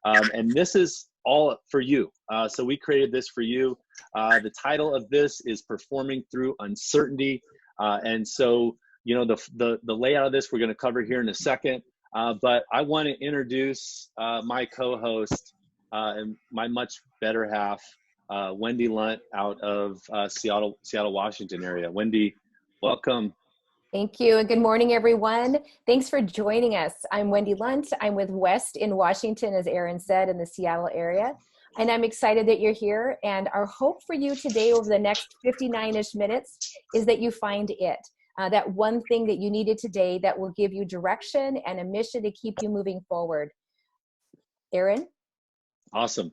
And this is all for you. So we created this for you. The title of this is Performing Through Uncertainty. And so, you know, the layout of this we're going to cover here in a second. But I want to introduce my co-host and my much better half, Wendy Lunt, out of Seattle, Washington area. Wendy, welcome. Thank you, and good morning, everyone. Thanks for joining us. I'm Wendy Lunt. I'm with West in Washington, as Aaron said, in the Seattle area. And I'm excited that you're here. And our hope for you today over the next 59-ish minutes is that you find it. That one thing that you needed today that will give you direction and a mission to keep you moving forward. Aaron? Awesome.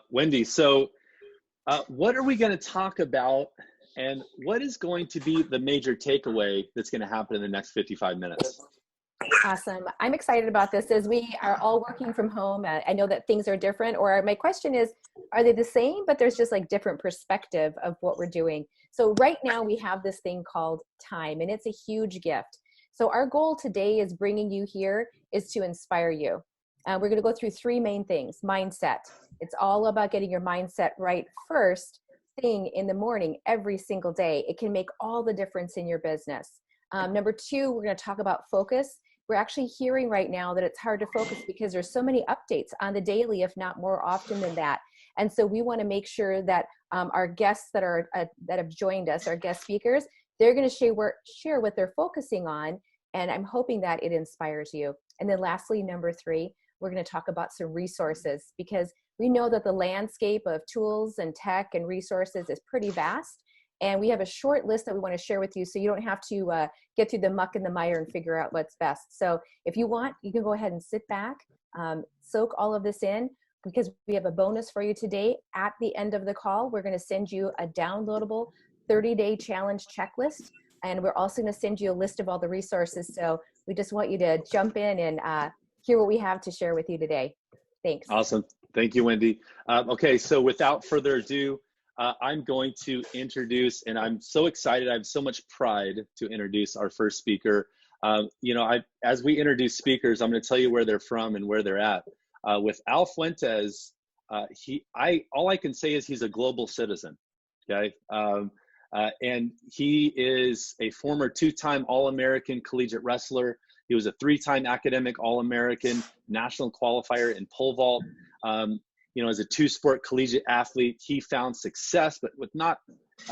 Wendy, so what are we going to talk about, and what is going to be the major takeaway that's going to happen in the next 55 minutes? Awesome. I'm excited about this as we are all working from home. I know that things are different, or my question is, are they the same, but there's just like different perspective of what we're doing. So right now we have this thing called time, and it's a huge gift. So our goal today is bringing you here is to inspire you. We're going to go through three main things. Mindset. It's all about getting your mindset right first thing in the morning every single day. It can make all the difference in your business. Number two, we're going to talk about focus. We're actually hearing right now that it's hard to focus because there's so many updates on the daily, if not more often than that. And so we want to make sure that our guests that have joined us, our guest speakers, they're going to share what they're focusing on. And I'm hoping that it inspires you. And then lastly, number three, we're going to talk about some resources, because we know that the landscape of tools and tech and resources is pretty vast. And we have a short list that we want to share with you, so you don't have to get through the muck and the mire and figure out what's best. So if you want, you can go ahead and sit back, soak all of this in, because we have a bonus for you today. At the end of the call, we're going to send you a downloadable 30-day challenge checklist. And we're also going to send you a list of all the resources. So we just want you to jump in and hear what we have to share with you today. Thanks. Awesome. Thank you, Wendy. Okay, so without further ado, I'm going to introduce, and I'm so excited, I have so much pride to introduce our first speaker. You know, as we introduce speakers, I'm going to tell you where they're from and where they're at. With Al Fuentes, all I can say is he's a global citizen, okay? And he is a former two-time All-American collegiate wrestler. He was a three-time academic All-American national qualifier in pole vault. You know, as a two-sport collegiate athlete, he found success, but not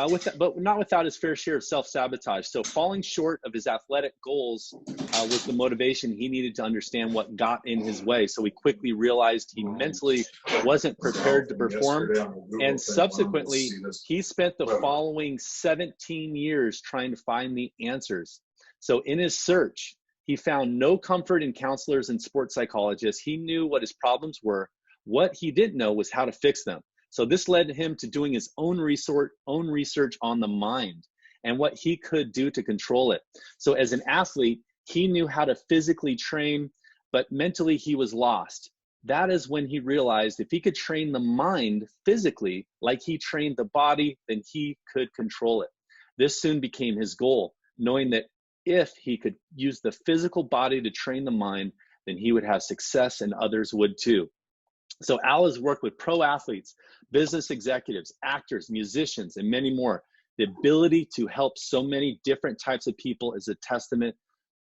without his fair share of self-sabotage. So falling short of his athletic goals was the motivation he needed to understand what got in his way. So he quickly realized he mentally wasn't prepared to perform. And subsequently, he spent the following 17 years trying to find the answers. So in his search, he found no comfort in counselors and sports psychologists. He knew what his problems were. What he didn't know was how to fix them. So this led him to doing his own research on the mind and what he could do to control it. So as an athlete, he knew how to physically train, but mentally he was lost. That is when he realized if he could train the mind physically like he trained the body, then he could control it. This soon became his goal, knowing that if he could use the physical body to train the mind, then he would have success and others would too. So Al has worked with pro athletes, business executives, actors, musicians, and many more. The ability to help so many different types of people is a testament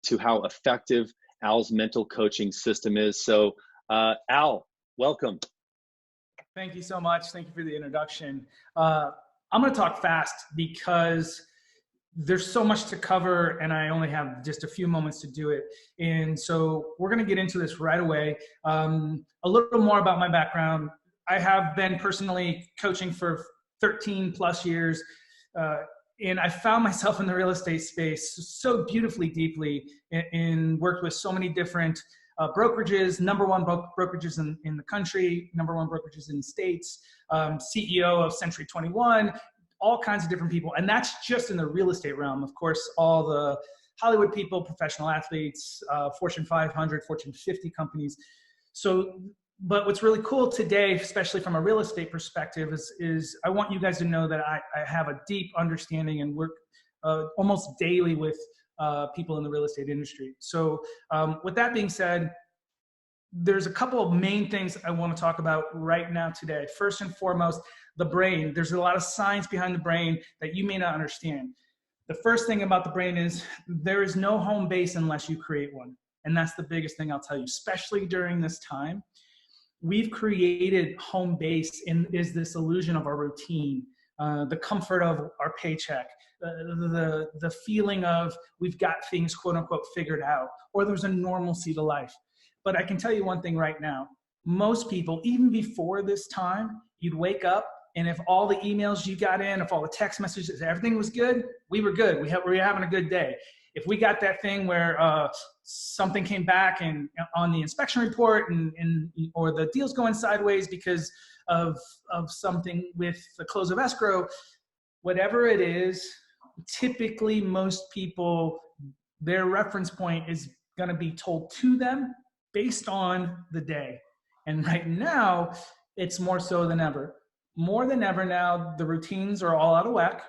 to how effective Al's mental coaching system is. So Al, welcome. Thank you so much. Thank you for the introduction. I'm going to talk fast because there's so much to cover and I only have just a few moments to do it. And so we're going to get into this right away. A little more about my background. I have been personally coaching for 13 plus years. And I found myself in the real estate space so beautifully deeply and worked with so many different brokerages, number one brokerages in the country, number one brokerages in the States, CEO of Century 21, all kinds of different people. And that's just in the real estate realm. Of course, all the Hollywood people, professional athletes, Fortune 500, Fortune 50 companies. So, but what's really cool today, especially from a real estate perspective, is I want you guys to know that I have a deep understanding and work almost daily with people in the real estate industry. So with that being said, there's a couple of main things I want to talk about right now today. First and foremost, the brain. There's a lot of science behind the brain that you may not understand. The first thing about the brain is there is no home base unless you create one. And that's the biggest thing I'll tell you, especially during this time. We've created home base is this illusion of our routine, the comfort of our paycheck, the feeling of we've got things quote unquote figured out, or there's a normalcy to life. But I can tell you one thing right now, most people, even before this time, you'd wake up and if all the emails you got in, if all the text messages, everything was good, we were good. We were having a good day. If we got that thing where something came back and on the inspection report or the deal's going sideways because of something with the close of escrow, whatever it is, typically most people, their reference point is going to be told to them based on the day. And right now, it's more so than ever. More than ever now, the routines are all out of whack.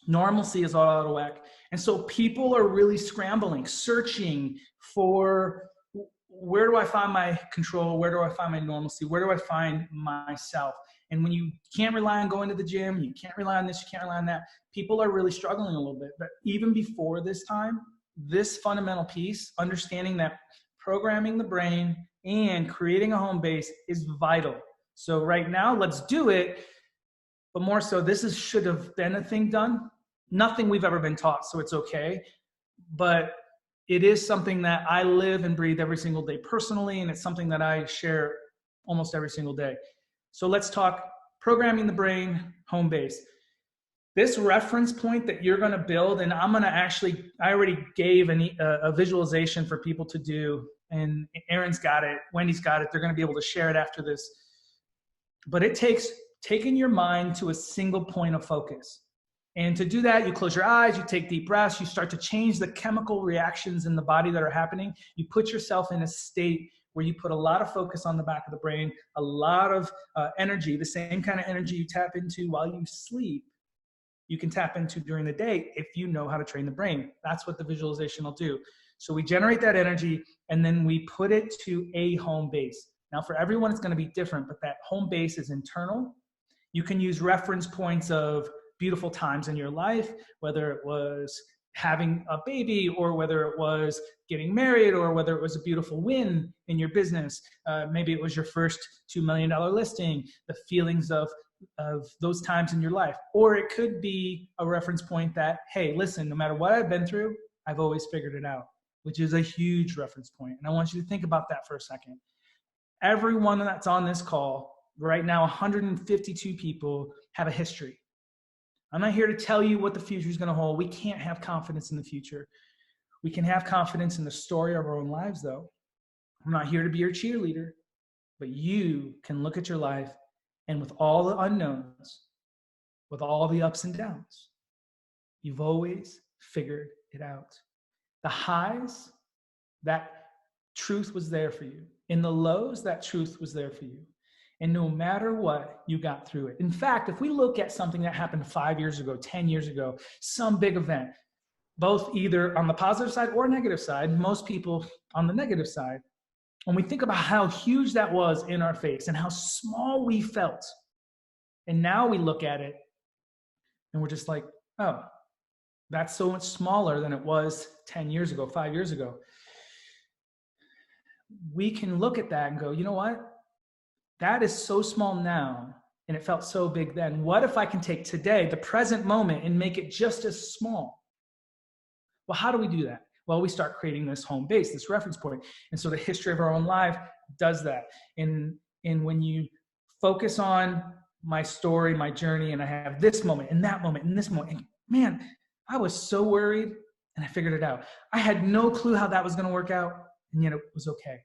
Normalcy is all out of whack. And so people are really scrambling, searching for where do I find my control? Where do I find my normalcy? Where do I find myself? And when you can't rely on going to the gym, you can't rely on this, you can't rely on that, people are really struggling a little bit. But even before this time, this fundamental piece, understanding that programming the brain and creating a home base is vital. So right now, let's do it. But more so, this should have been a thing done. Nothing we've ever been taught, so it's okay. But it is something that I live and breathe every single day personally, and it's something that I share almost every single day. So let's talk programming the brain, home base. This reference point that you're going to build, and I'm going to actually, I already gave a visualization for people to do, and Aaron's got it, Wendy's got it. They're going to be able to share it after this. But it takes taking your mind to a single point of focus. And to do that, you close your eyes, you take deep breaths, you start to change the chemical reactions in the body that are happening. You put yourself in a state where you put a lot of focus on the back of the brain, a lot of energy, the same kind of energy you tap into while you sleep, you can tap into during the day if you know how to train the brain. That's what the visualization will do. So we generate that energy and then we put it to a home base. Now for everyone, it's going to be different, but that home base is internal. You can use reference points of beautiful times in your life, whether it was having a baby or whether it was getting married or whether it was a beautiful win in your business. Maybe it was your first $2 million listing, the feelings of those times in your life. Or it could be a reference point that, hey, listen, no matter what I've been through, I've always figured it out, which is a huge reference point. And I want you to think about that for a second. Everyone that's on this call right now, 152 people have a history. I'm not here to tell you what the future is going to hold. We can't have confidence in the future. We can have confidence in the story of our own lives, though. I'm not here to be your cheerleader, but you can look at your life and with all the unknowns, with all the ups and downs, you've always figured it out. The highs, that truth was there for you. In the lows, that truth was there for you. And no matter what, you got through it. In fact, if we look at something that happened 5 years ago, 10 years ago, some big event, both either on the positive side or negative side, most people on the negative side, when we think about how huge that was in our face and how small we felt, and now we look at it and we're just like, oh, that's so much smaller than it was 10 years ago, 5 years ago. We can look at that and go, you know what? That is so small now, and it felt so big then. What if I can take today, the present moment, and make it just as small? Well, how do we do that? Well, we start creating this home base, this reference point. And so the history of our own life does that. And when you focus on my story, my journey, and I have this moment, and that moment, and this moment, and man, I was so worried, and I figured it out. I had no clue how that was going to work out, and yet it was okay.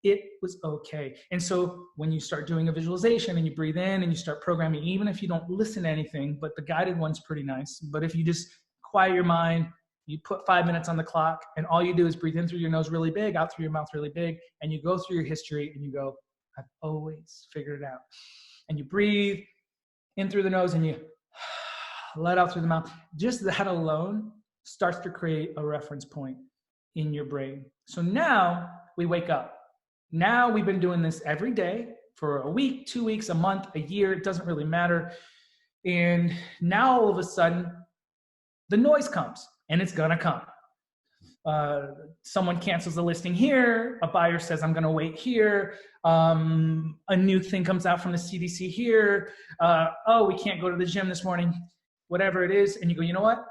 It was okay. And so when you start doing a visualization and you breathe in and you start programming, even if you don't listen to anything, but the guided one's pretty nice. But if you just quiet your mind, you put 5 minutes on the clock and all you do is breathe in through your nose really big, out through your mouth really big, and you go through your history and you go, I've always figured it out. And you breathe in through the nose and you let out through the mouth. Just that alone starts to create a reference point in your brain. So now we wake up. Now we've been doing this every day for a week, 2 weeks, a month, a year. It doesn't really matter. And now all of a sudden, the noise comes, and it's going to come. Someone cancels the listing here. A buyer says, I'm going to wait here. A new thing comes out from the CDC here. Oh, we can't go to the gym this morning. Whatever it is. And you go, you know what?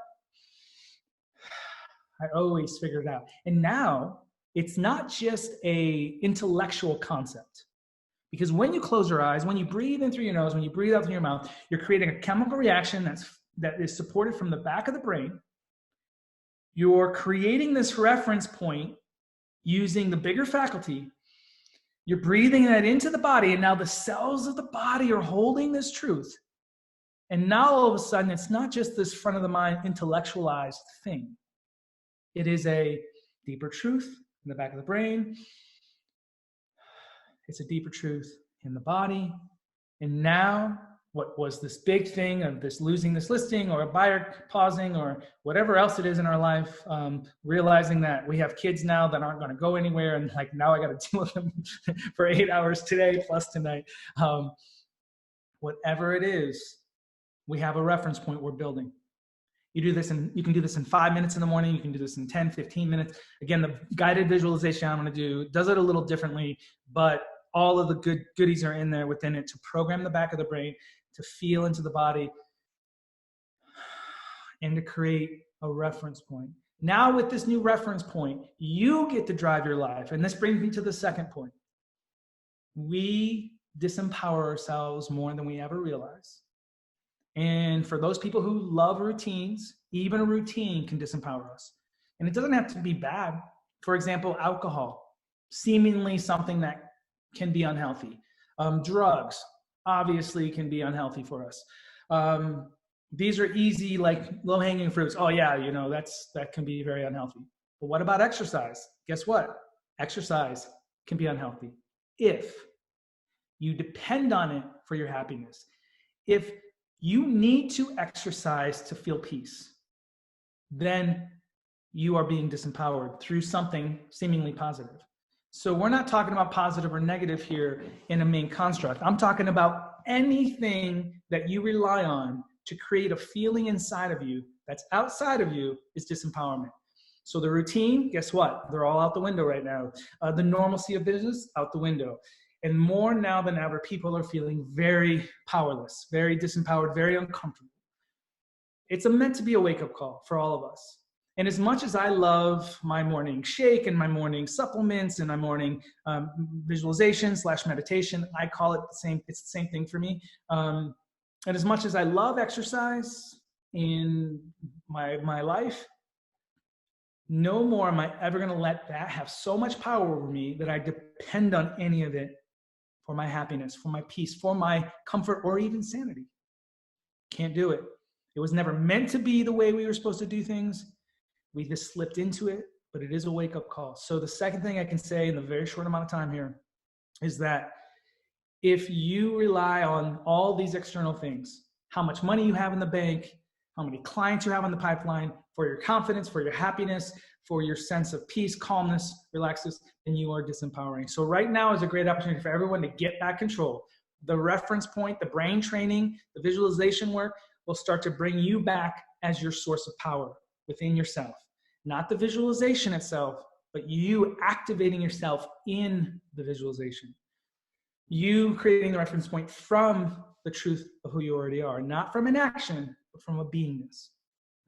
I always figured it out. And now it's not just a intellectual concept. Because when you close your eyes, when you breathe in through your nose, when you breathe out through your mouth, you're creating a chemical reaction that is supported from the back of the brain. You're creating this reference point using the bigger faculty. You're breathing that into the body, and now the cells of the body are holding this truth. And now all of a sudden, it's not just this front of the mind intellectualized thing. It is a deeper truth in the back of the brain. It's a deeper truth in the body. And now what was this big thing of this losing this listing or a buyer pausing or whatever else it is in our life, realizing that we have kids now that aren't going to go anywhere, and like now I got to deal with them for 8 hours today plus tonight. Whatever it is, we have a reference point we're building. You can do this in 5 minutes in the morning. You can do this in 10, 15 minutes. Again, the guided visualization I'm going to do does it a little differently, but all of the goodies are in there within it to program the back of the brain, to feel into the body, and to create a reference point. Now with this new reference point, you get to drive your life. And this brings me to the second point. We disempower ourselves more than we ever realize. And for those people who love routines, even a routine can disempower us. And it doesn't have to be bad. For example, alcohol, seemingly something that can be unhealthy. Drugs, obviously can be unhealthy for us. These are easy, like low-hanging fruits. Oh yeah, that can be very unhealthy. But what about exercise? Guess what? Exercise can be unhealthy if you depend on it for your happiness. If you need to exercise to feel peace, then you are being disempowered through something seemingly positive. So we're not talking about positive or negative here in a main construct. I'm talking about anything that you rely on to create a feeling inside of you that's outside of you is disempowerment. So the routine, guess what? They're all out the window right now. The normalcy of business, out the window. And more now than ever, people are feeling very powerless, very disempowered, very uncomfortable. It's meant to be a wake-up call for all of us. And as much as I love my morning shake and my morning supplements and my morning visualization/meditation, I call it the same. It's the same thing for me. And as much as I love exercise in my life, no more am I ever going to let that have so much power over me that I depend on any of it for my happiness, for my peace, for my comfort, or even sanity. Can't do it. It was never meant to be the way we were supposed to do things. We just slipped into it, but it is a wake-up call. So the second thing I can say in the very short amount of time here is that if you rely on all these external things, how much money you have in the bank, how many clients you have on the pipeline, for your confidence, for your happiness, for your sense of peace, calmness, relaxes, then you are disempowering. So right now is a great opportunity for everyone to get back control. The reference point, the brain training, the visualization work will start to bring you back as your source of power within yourself. Not the visualization itself, but you activating yourself in the visualization. You creating the reference point from the truth of who you already are, not from an action, but from a beingness.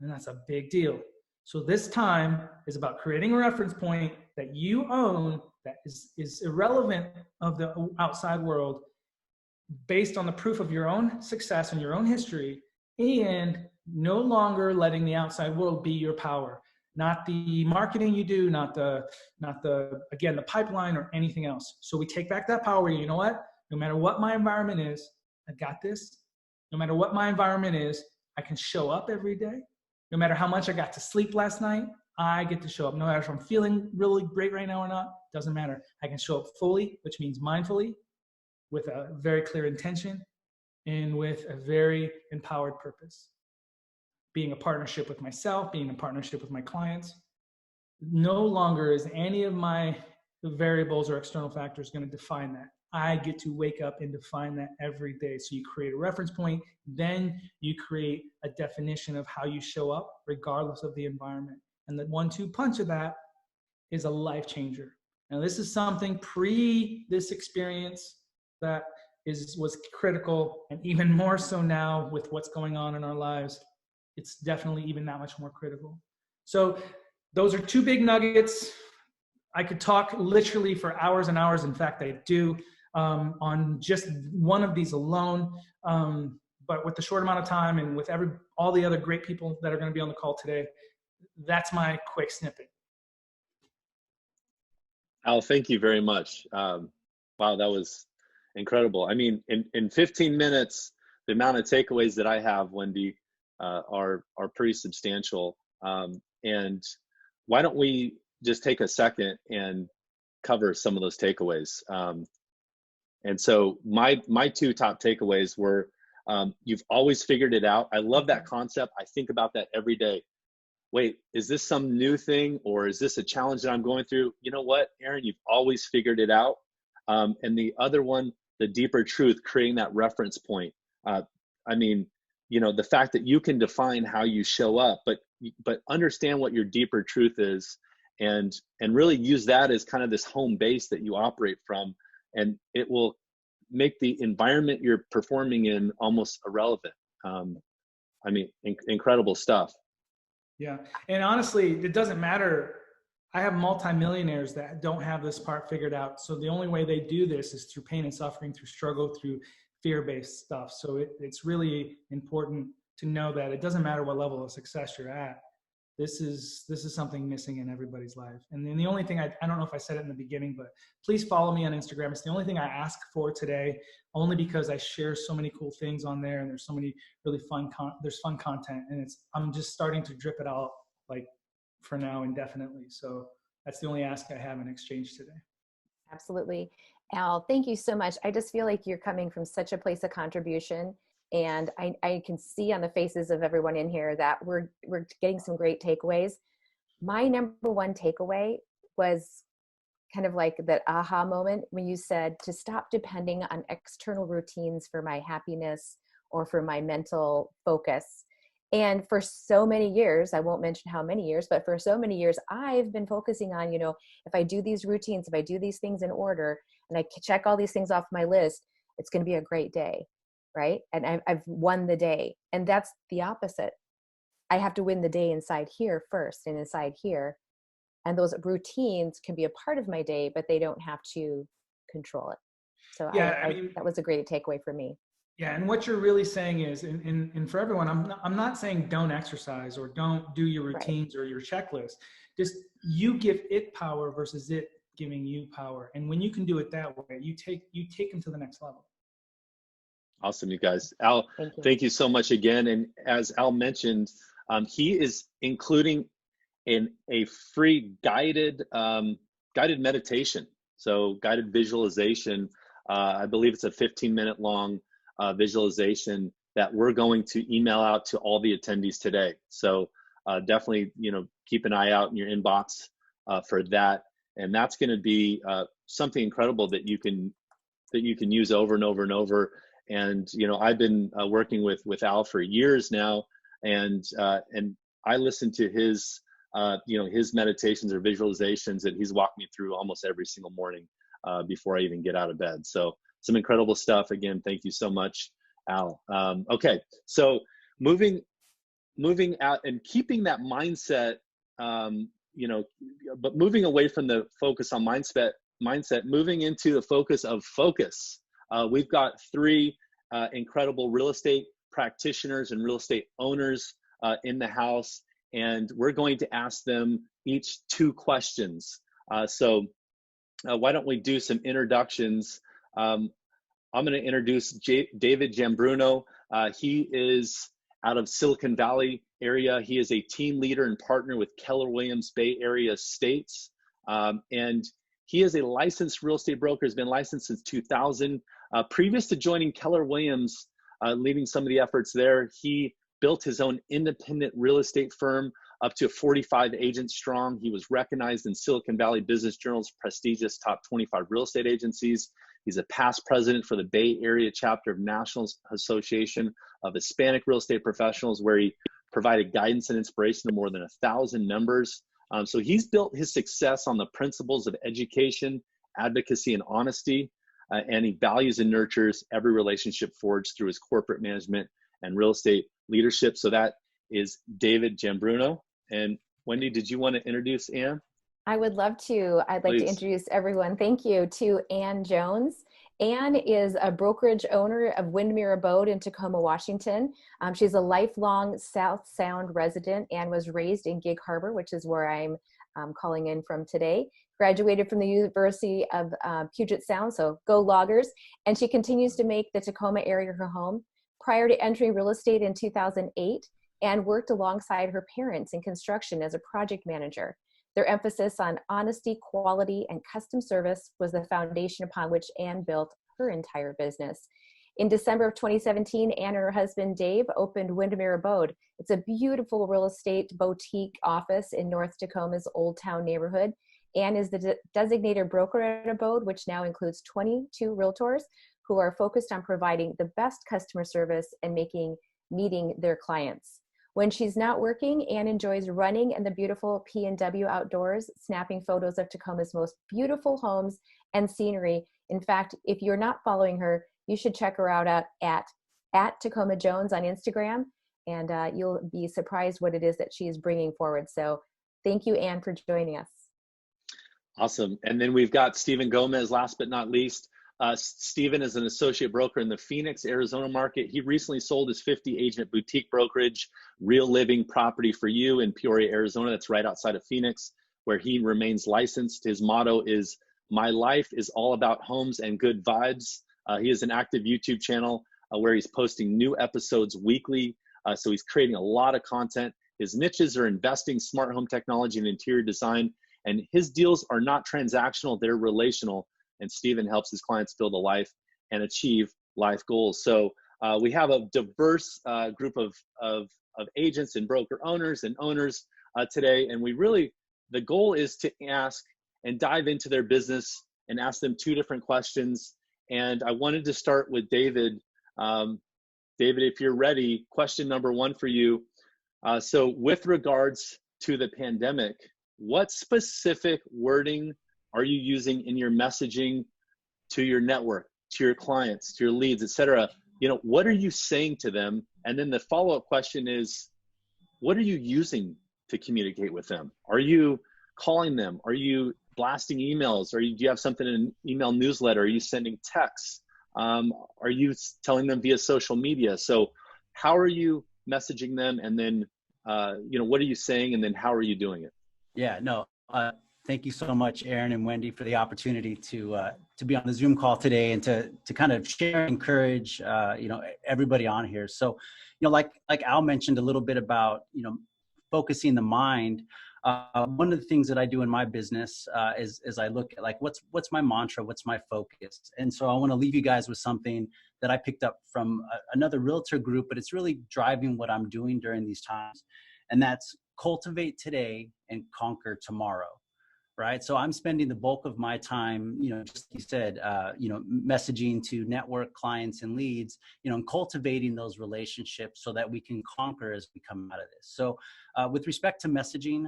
And that's a big deal. So this time is about creating a reference point that you own, that is irrelevant of the outside world, based on the proof of your own success and your own history, and no longer letting the outside world be your power. Not the marketing you do, not the pipeline or anything else. So we take back that power. You know what? No matter what my environment is, I got this. No matter what my environment is, I can show up every day. No matter how much I got to sleep last night, I get to show up. No matter if I'm feeling really great right now or not, doesn't matter. I can show up fully, which means mindfully, with a very clear intention and with a very empowered purpose. Being a partnership with myself, being a partnership with my clients. No longer is any of my variables or external factors going to define that. I get to wake up and define that every day. So you create a reference point, then you create a definition of how you show up regardless of the environment. And the 1-2 punch of that is a life changer. Now this is something pre this experience that was critical, and even more so now with what's going on in our lives. It's definitely even that much more critical. So those are 2 big nuggets. I could talk literally for hours and hours. In fact, I do, on just one of these alone. But with the short amount of time and with all the other great people that are going to be on the call today, that's my quick snippet. Al, thank you very much. Wow, that was incredible. I mean, in 15 minutes, the amount of takeaways that I have, Wendy, are pretty substantial. And why don't we just take a second and cover some of those takeaways? And so my 2 top takeaways were, you've always figured it out. I love that concept. I think about that every day. Wait, is this some new thing, or is this a challenge that I'm going through? You know what, Aaron, you've always figured it out. And the other one, the deeper truth, creating that reference point. I mean, you know, the fact that you can define how you show up, but understand what your deeper truth is, and really use that as kind of this home base that you operate from, and it will make the environment you're performing in almost irrelevant. I mean, incredible stuff. Yeah. And honestly, it doesn't matter. I have multimillionaires that don't have this part figured out. So the only way they do this is through pain and suffering, through struggle, through fear-based stuff. So it's really important to know that it doesn't matter what level of success you're at. This is something missing in everybody's life. And then the only thing, I don't know if I said it in the beginning, but please follow me on Instagram. It's the only thing I ask for today, only because I share so many cool things on there, and there's so many really fun content, and I'm just starting to drip it out, like, for now indefinitely. So that's the only ask I have in exchange today. Absolutely. Al, thank you so much. I just feel like you're coming from such a place of contribution. And I can see on the faces of everyone in here that we're getting some great takeaways. My number 1 takeaway was kind of like that aha moment when you said to stop depending on external routines for my happiness or for my mental focus. And for so many years, I won't mention how many years, but for so many years, I've been focusing on, you know, if I do these routines, if I do these things in order, and I check all these things off my list, it's going to be a great day. Right? And I've won the day. And that's the opposite. I have to win the day inside here first, and inside here. And those routines can be a part of my day, but they don't have to control it. So yeah, I mean, that was a great takeaway for me. Yeah. And what you're really saying is, and for everyone, I'm not saying don't exercise or don't do your routines or your checklist. Just you give it power versus it giving you power. And when you can do it that way, you take them to the next level. Awesome, you guys. Al, thank you so much again. And as Al mentioned, he is including in a free guided meditation. So guided visualization. I believe it's a 15-minute long visualization that we're going to email out to all the attendees today. So definitely, you know, keep an eye out in your inbox for that. And that's going to be something incredible that you can use over and over and over. And, you know, I've been working with Al for years now, and I listen to his, you know, his meditations or visualizations that he's walked me through almost every single morning before I even get out of bed. So some incredible stuff. Again, thank you so much, Al. Okay, so moving out and keeping that mindset, you know, but moving away from the focus on mindset, moving into the focus of focus. We've got 3 incredible real estate practitioners and real estate owners in the house, and we're going to ask them each 2 questions. So why don't we do some introductions? I'm going to introduce David Giambruno. He is out of Silicon Valley area. He is a team leader and partner with Keller Williams Bay Area Estates. And he is a licensed real estate broker, has been licensed since 2000. Previous to joining Keller Williams, leading some of the efforts there, he built his own independent real estate firm up to 45 agents strong. He was recognized in Silicon Valley Business Journal's prestigious top 25 real estate agencies. He's a past president for the Bay Area chapter of National Association of Hispanic Real Estate Professionals, where he provided guidance and inspiration to more than 1,000 members. So he's built his success on the principles of education, advocacy, and honesty, and he values and nurtures every relationship forged through his corporate management and real estate leadership. So that is David Giambruno. And Wendy, did you want to introduce Ann? I would love to. I'd like to introduce everyone. Thank you to Ann Jones. Ann is a brokerage owner of Windermere Abode in Tacoma, Washington. She's a lifelong South Sound resident and was raised in Gig Harbor, which is where I'm calling in from today. Graduated from the University of Puget Sound, so go Loggers. And she continues to make the Tacoma area her home. Prior to entering real estate in 2008, Ann worked alongside her parents in construction as a project manager. Their emphasis on honesty, quality, and custom service was the foundation upon which Ann built her entire business. In December of 2017, Ann and her husband, Dave, opened Windermere Abode. It's a beautiful real estate boutique office in North Tacoma's Old Town neighborhood. Ann is the designated broker at Abode, which now includes 22 realtors who are focused on providing the best customer service and meeting their clients. When she's not working, Ann enjoys running in the beautiful P&W outdoors, snapping photos of Tacoma's most beautiful homes and scenery. In fact, if you're not following her, you should check her out at Tacoma Jones on Instagram, and you'll be surprised what it is that she is bringing forward. So thank you, Ann, for joining us. Awesome. And then we've got Stephen Gomez, last but not least. Stephen is an associate broker in the Phoenix, Arizona market. He recently sold his 50-agent boutique brokerage, Real Living Property for You, in Peoria, Arizona. That's right outside of Phoenix, where he remains licensed. His motto is, "My life is all about homes and good vibes." He has an active YouTube channel where he's posting new episodes weekly. So he's creating a lot of content. His niches are investing, smart home technology, and interior design. And his deals are not transactional, they're relational. And Stephen helps his clients build a life and achieve life goals. So we have a diverse group of agents and broker owners today. And the goal is to ask and dive into their business and ask them two different questions. And I wanted to start with David. David, if you're ready, question number one for you. So with regards to the pandemic, what specific wording are you using in your messaging to your network, to your clients, to your leads, et cetera? What are you saying to them? And then the follow-up question is, what are you using to communicate with them? Are you calling them? Are you blasting emails? Do you have something in an email newsletter? Are you sending texts? Are you telling them via social media? So how are you messaging them? And then, what are you saying? And then how are you doing it? Yeah, no, thank you so much, Aaron and Wendy, for the opportunity to be on the Zoom call today and to kind of share and encourage, everybody on here. So, like Al mentioned a little bit about, focusing the mind. One of the things that I do in my business is I look at what's my mantra, what's my focus. And so I want to leave you guys with something that I picked up from another realtor group, but it's really driving what I'm doing during these times. And that's cultivate today and conquer tomorrow. Right. So I'm spending the bulk of my time, just like you said, messaging to network clients and leads, and cultivating those relationships so that we can conquer as we come out of this. So with respect to messaging,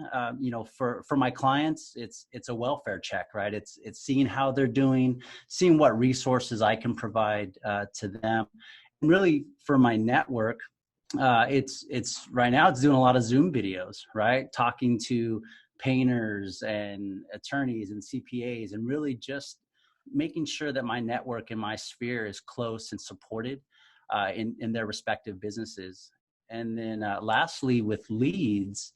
for my clients, it's a welfare check, right? It's seeing how they're doing, seeing what resources I can provide to them. And really for my network, it's right now it's doing a lot of Zoom videos, right? Talking to painters and attorneys and CPAs, and really just making sure that my network and my sphere is close and supported in their respective businesses. And then lastly, with leads,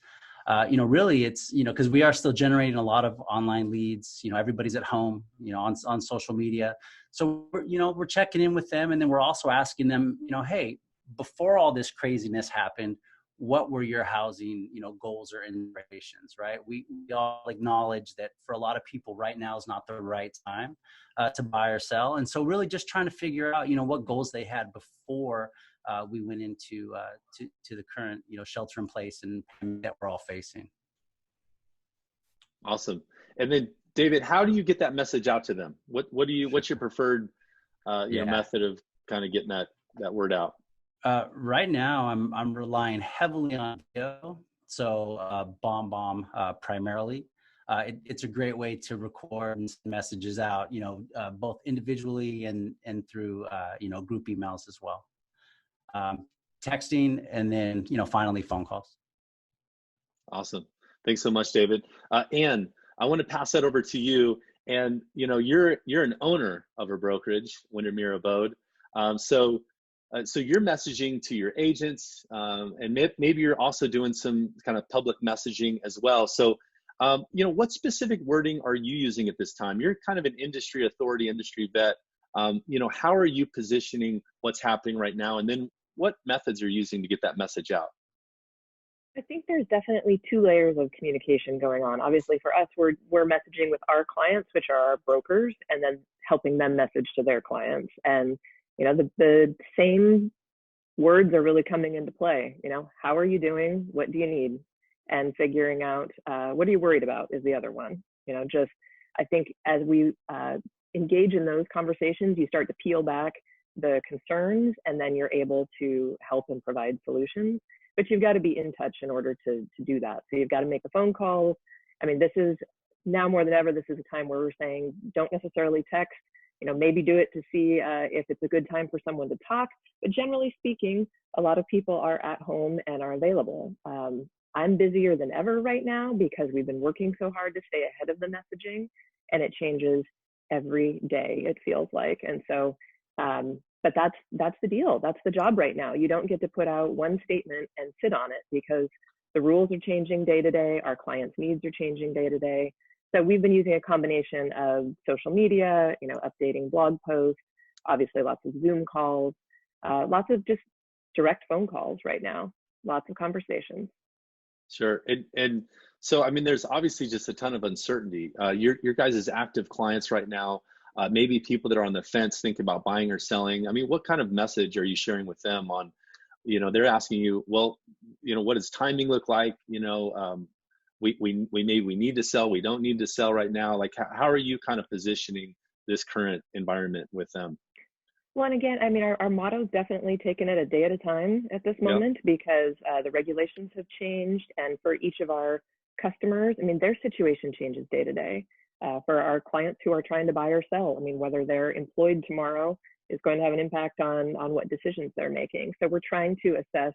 really it's, because we are still generating a lot of online leads, everybody's at home, on social media. So, we're checking in with them. And then we're also asking them, hey, before all this craziness happened, what were your housing, goals or inspirations, right? We all acknowledge that for a lot of people right now is not the right time to buy or sell. And so really just trying to figure out, what goals they had before we went into to the current, shelter in place and that we're all facing. Awesome. And then David, how do you get that message out to them? What's your preferred method of kind of getting that word out? Right now, I'm relying heavily on video, so Bomb primarily. It's a great way to record and send messages out, both individually and through group emails as well. Texting, and then finally phone calls. Awesome. Thanks so much, David. Ann, I want to pass that over to you. And you're an owner of a brokerage, Windermere Abode. So you're messaging to your agents, and maybe you're also doing some kind of public messaging as well. So, what specific wording are you using at this time? You're kind of an industry authority, industry vet. How are you positioning what's happening right now? And then what methods are you using to get that message out? I think there's definitely two layers of communication going on. Obviously for us, we're messaging with our clients, which are our brokers, and then helping them message to their clients. And, the same words are really coming into play. How are you doing? What do you need? And figuring out, what are you worried about is the other one. I think as we engage in those conversations, you start to peel back the concerns, and then you're able to help and provide solutions. But you've got to be in touch in order to do that. So you've got to make the phone calls. I mean, this is now more than ever, this is a time where we're saying, don't necessarily text, maybe do it to see if it's a good time for someone to talk. But generally speaking, a lot of people are at home and are available. I'm busier than ever right now because we've been working so hard to stay ahead of the messaging, and it changes every day, it feels like. And so, but that's the deal. That's the job right now. You don't get to put out one statement and sit on it because the rules are changing day to day. Our clients' needs are changing day to day. So we've been using a combination of social media, updating blog posts, obviously lots of Zoom calls, lots of just direct phone calls right now, lots of conversations. Sure. And so, I mean, there's obviously just a ton of uncertainty. Your guys' active clients right now, maybe people that are on the fence thinking about buying or selling. I mean, what kind of message are you sharing with them on, they're asking you, well, what does timing look like? We need to sell, we don't need to sell right now. Like, how are you kind of positioning this current environment with them? Well, and again, I mean, our motto is definitely taking it a day at a time at this moment, because the regulations have changed. And for each of our customers, I mean, their situation changes day to day. For our clients who are trying to buy or sell, I mean, whether they're employed tomorrow is going to have an impact on what decisions they're making. So we're trying to assess,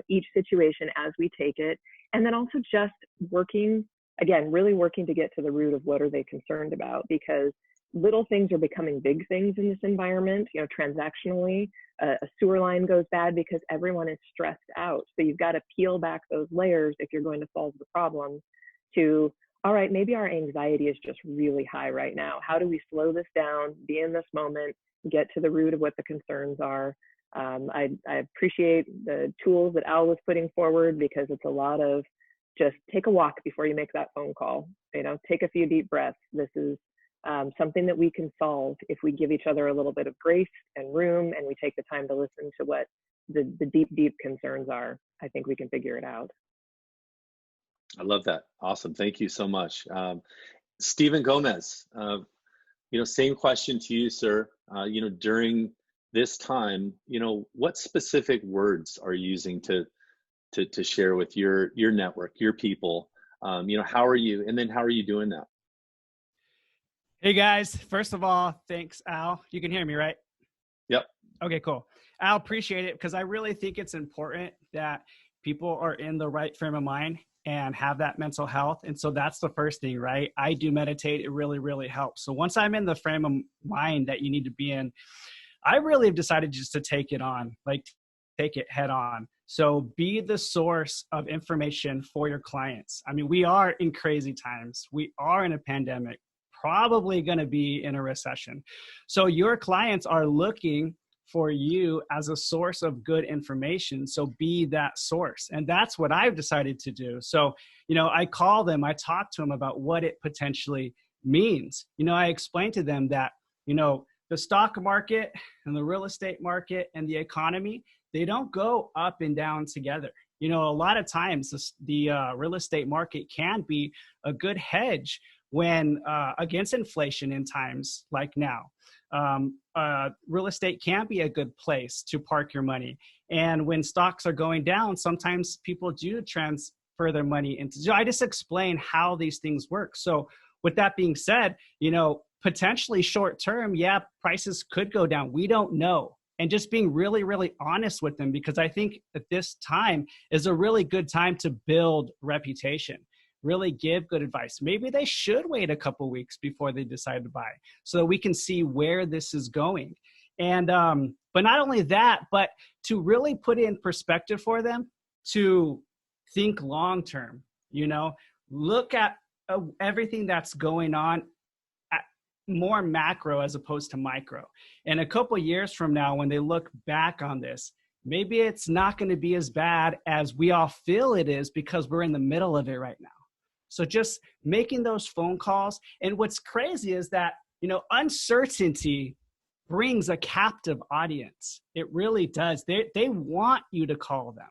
each situation as we take it. And then also just really working to get to the root of what are they concerned about, because little things are becoming big things in this environment. Transactionally, a sewer line goes bad because everyone is stressed out. So you've got to peel back those layers if you're going to solve the problem to, all right, maybe our anxiety is just really high right now. How do we slow this down, be in this moment, get to the root of what the concerns are? I appreciate the tools that Al was putting forward, because it's a lot of just take a walk before you make that phone call. Take a few deep breaths. This is something that we can solve if we give each other a little bit of grace and room, and we take the time to listen to what the deep concerns are. I think we can figure it out. I love that. Awesome. Thank you so much. Stephen Gomez, same question to you, sir. During this time, what specific words are you using to share with your network, your people? How are you? And then how are you doing that? Hey guys, first of all, thanks, Al. You can hear me, right? Yep. Okay, cool. Al, appreciate it, because I really think it's important that people are in the right frame of mind and have that mental health. And so that's the first thing, right? I do meditate. It really, really helps. So once I'm in the frame of mind that you need to be in, I really have decided just to take it on, like take it head on. So be the source of information for your clients. I mean, we are in crazy times. We are in a pandemic, probably going to be in a recession. So your clients are looking for you as a source of good information. So be that source. And that's what I've decided to do. So, I call them, I talk to them about what it potentially means. I explain to them that, the stock market and the real estate market and the economy, they don't go up and down together. You know, a lot of times the real estate market can be a good hedge when against inflation in times like now. Real estate can be a good place to park your money. And when stocks are going down, sometimes people do transfer their money into. So I just explain how these things work. So with that being said, you know, potentially short term, yeah, prices could go down. We don't know. And just being really, really honest with them, because I think that this time is a really good time to build reputation, really give good advice. Maybe they should wait a couple weeks before they decide to buy so that we can see where this is going. And, but not only that, but to really put in perspective for them to think long-term, you know, look at everything that's going on, more macro as opposed to micro. And a couple of years from now, when they look back on this, maybe it's not going to be as bad as we all feel it is because we're in the middle of it right now. So just making those phone calls. And what's crazy is that, you know, uncertainty brings a captive audience. It really does. They want you to call them.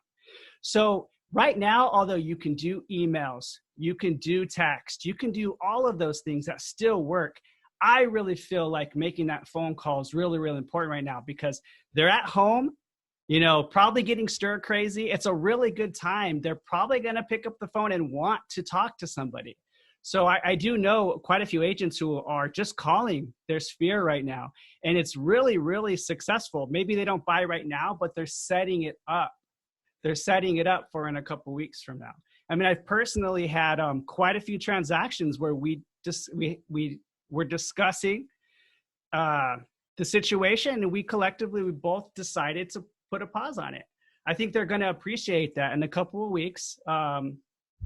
So right now, although you can do emails, you can do text, you can do all of those things that still work, I really feel like making that phone call is really, really important right now because they're at home, you know, probably getting stir crazy. It's a really good time. They're probably going to pick up the phone and want to talk to somebody. So I do know quite a few agents who are just calling their sphere right now. And it's really, really successful. Maybe they don't buy right now, but they're setting it up. They're setting it up for in a couple of weeks from now. I mean, I've personally had quite a few transactions where we were discussing the situation, and we both decided to put a pause on it. I think they're going to appreciate that in a couple of weeks.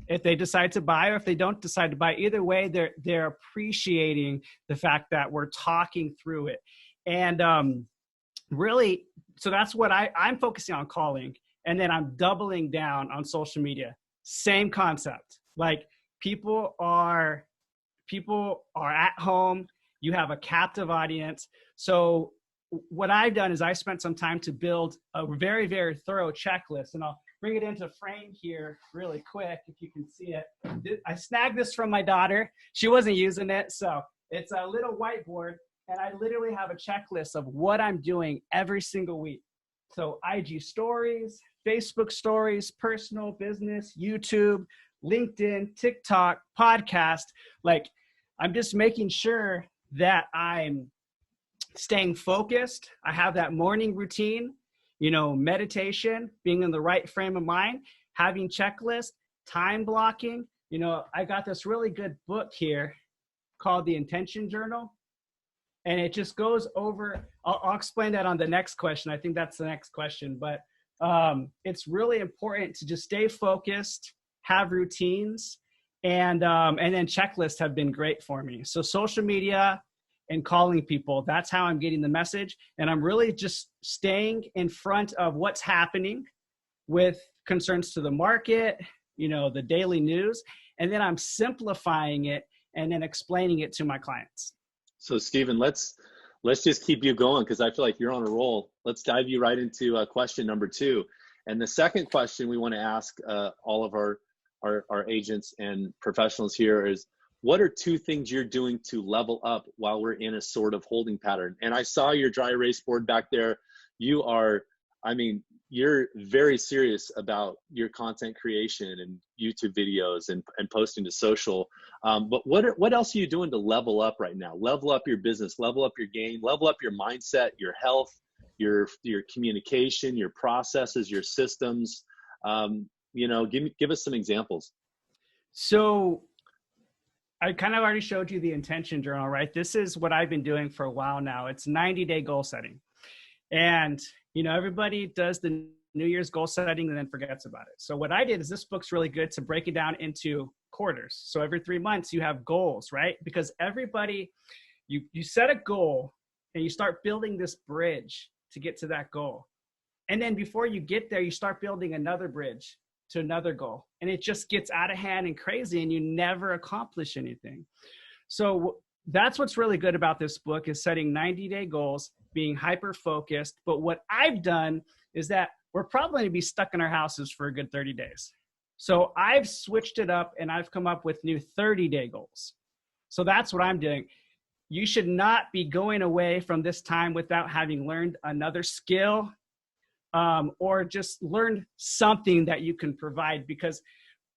If they decide to buy or if they don't decide to buy, either way, they're appreciating the fact that we're talking through it. And really, so that's what I'm focusing on, calling. And then I'm doubling down on social media. Same concept. Like people are at home. You have a captive audience. So what I've done is I spent some time to build a very, very thorough checklist, and I'll bring it into frame here really quick if you can see it. I snagged this from my daughter. She wasn't using it. So it's a little whiteboard, and I literally have a checklist of what I'm doing every single week. So IG stories, Facebook stories, personal, business, YouTube, LinkedIn, TikTok, podcast. Like, I'm just making sure that I'm staying focused. I have that morning routine, you know, meditation, being in the right frame of mind, having checklists, time blocking. You know, I got this really good book here called The Intention Journal. And it just goes over, I'll explain that on the next question. I think that's the next question. But it's really important to just stay focused, have routines, and then checklists have been great for me. So social media and calling people, that's how I'm getting the message. And I'm really just staying in front of what's happening with concerns to the market, you know, the daily news. And then I'm simplifying it and then explaining it to my clients. So Stephen, let's just keep you going because I feel like you're on a roll. Let's dive you right into question number 2. And the second question we want to ask all of our agents and professionals here is, what are 2 things you're doing to level up while we're in a sort of holding pattern? And I saw your dry erase board back there. You're very serious about your content creation and YouTube videos and posting to social. But what else are you doing to level up right now? Level up your business, level up your game, level up your mindset, your health, your communication, your processes, your systems. Give us some examples. So I kind of already showed you the intention journal, right? This is what I've been doing for a while now. It's 90-day goal setting. And, you know, everybody does the New Year's goal setting and then forgets about it. So what I did is this book's really good to break it down into quarters. So every 3 months you have goals, right? Because everybody, you set a goal and you start building this bridge to get to that goal. And then before you get there, you start building another bridge to another goal. And it just gets out of hand and crazy and you never accomplish anything. So that's what's really good about this book, is setting 90-day goals, being hyper-focused. But what I've done is that we're probably going to be stuck in our houses for a good 30 days. So I've switched it up and I've come up with new 30-day goals. So that's what I'm doing. You should not be going away from this time without having learned another skill, or just learned something that you can provide. Because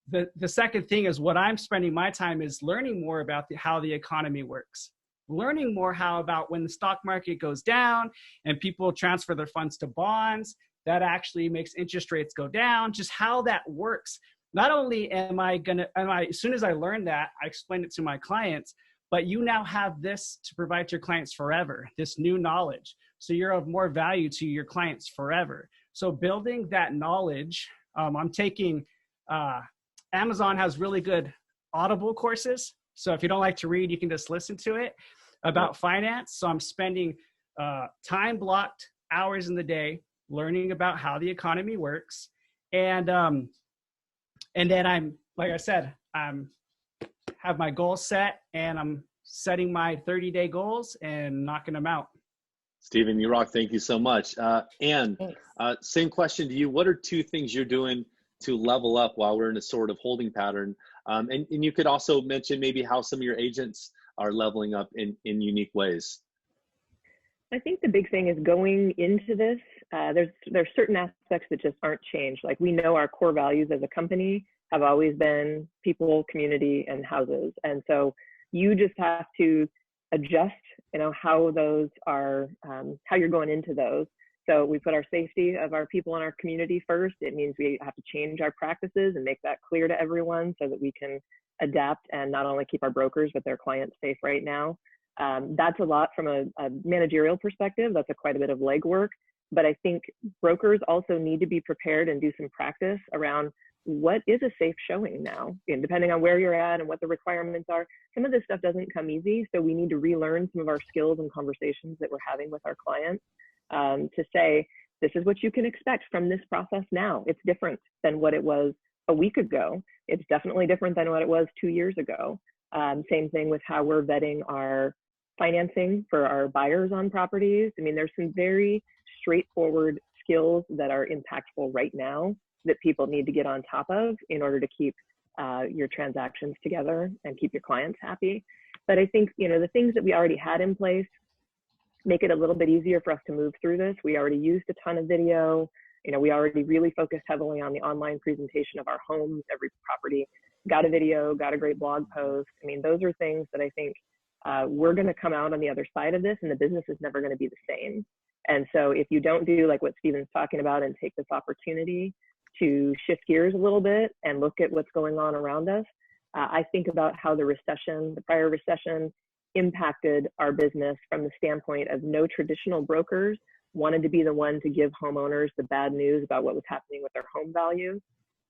the second thing is, what I'm spending my time is learning more about how the economy works. Learning more how about when the stock market goes down and people transfer their funds to bonds, that actually makes interest rates go down, just how that works. Not only as soon as I learn that, I explain it to my clients, but you now have this to provide to your clients forever, this new knowledge. So you're of more value to your clients forever. So building that knowledge, I'm taking, Amazon has really good Audible courses. So if you don't like to read, you can just listen to it about finance. So I'm spending time blocked hours in the day learning about how the economy works. And then I'm, like I said, have my goals set, and I'm setting my 30-day goals and knocking them out. Stephen, you rock. Thank you so much. Anne, same question to you. What are 2 things you're doing to level up while we're in a sort of holding pattern? And you could also mention maybe how some of your agents are leveling up in unique ways. I think the big thing is going into this, there's certain aspects that just aren't changed. Like, we know our core values as a company have always been people, community, and houses. And so you just have to adjust, how those are, how you're going into those. So we put our safety of our people in our community first. It means we have to change our practices and make that clear to everyone so that we can adapt and not only keep our brokers, but their clients safe right now. That's a lot from a managerial perspective. That's quite a bit of legwork. But I think brokers also need to be prepared and do some practice around what is a safe showing now, and depending on where you're at and what the requirements are. Some of this stuff doesn't come easy, so we need to relearn some of our skills and conversations that we're having with our clients to say, this is what you can expect from this process now. It's different than what it was a week ago. It's definitely different than what it was 2 years ago. Same thing with how we're vetting our financing for our buyers on properties. I mean, there's some very straightforward skills that are impactful right now that people need to get on top of in order to keep your transactions together and keep your clients happy. But I think, the things that we already had in place make it a little bit easier for us to move through this. We already used a ton of video. We already really focused heavily on the online presentation of our homes. Every property got a video, got a great blog post. I mean, those are things that I think we're going to come out on the other side of this, and the business is never going to be the same. And so if you don't do like what Stephen's talking about and take this opportunity to shift gears a little bit and look at what's going on around us, I think about how the prior recession impacted our business from the standpoint of no traditional brokers wanted to be the one to give homeowners the bad news about what was happening with their home values.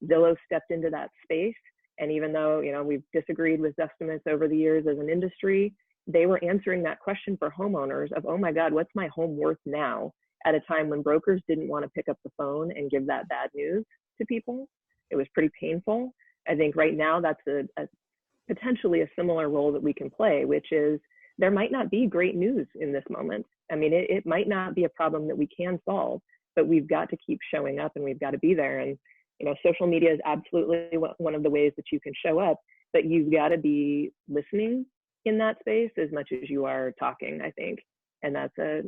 Zillow stepped into that space. And even though, we've disagreed with estimates over the years as an industry, they were answering that question for homeowners of, oh my God, what's my home worth now? At a time when brokers didn't want to pick up the phone and give that bad news to people. It was pretty painful. I think right now that's a potentially a similar role that we can play, which is there might not be great news in this moment. I mean, it might not be a problem that we can solve, but we've got to keep showing up and we've got to be there. And, social media is absolutely one of the ways that you can show up, but you've got to be listening in that space as much as you are talking, I think. And that's a